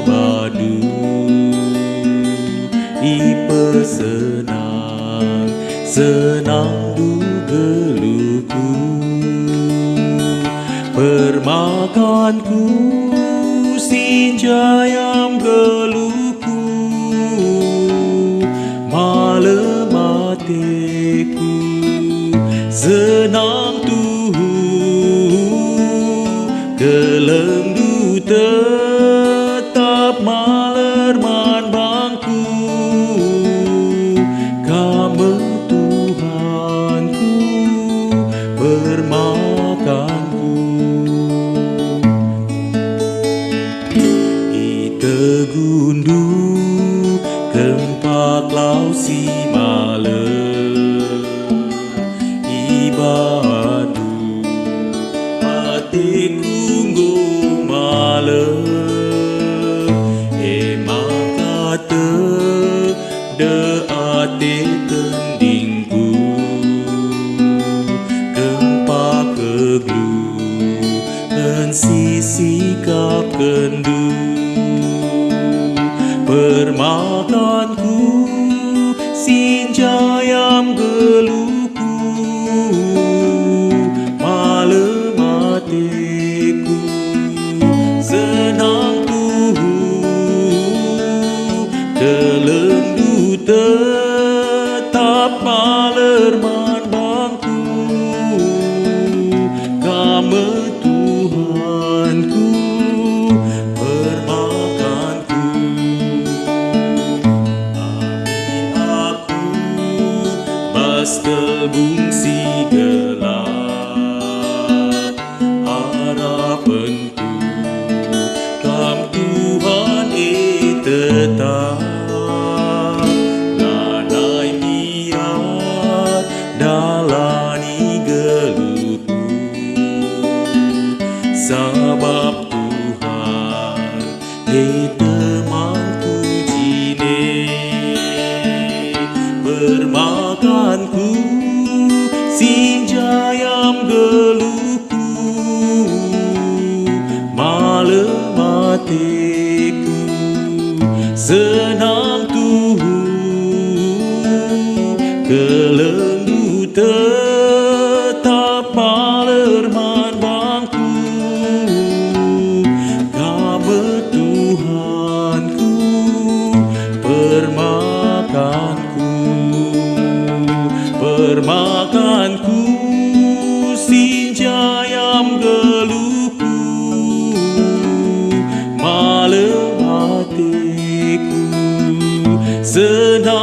sabadu ipe senang du geluku permakanku sinjayam geluku malam hatiku senang tuhu kelendu tetap malerman bangku kamu Tuhanku permakanku ite gundu kempak lau si malam ibadu hatiku malam emak kata de ate tendingku gempa keglu dan sisi kap kendu permakanku sinjayam geluku malam hatiku senang tuhu kelendu tetap malerman bangku kamu Tuhanku permakanku amin aku bas telbungsi gelap harapanku tetap lanai biar dalani geluku sabab Tuhan temanku jine bermakanku sinjayam geluku malam hatiku senang tuhu kelendu tetap malerman bangku kamu Tuhanku permakanku sinjayam geluku malam hatiku senang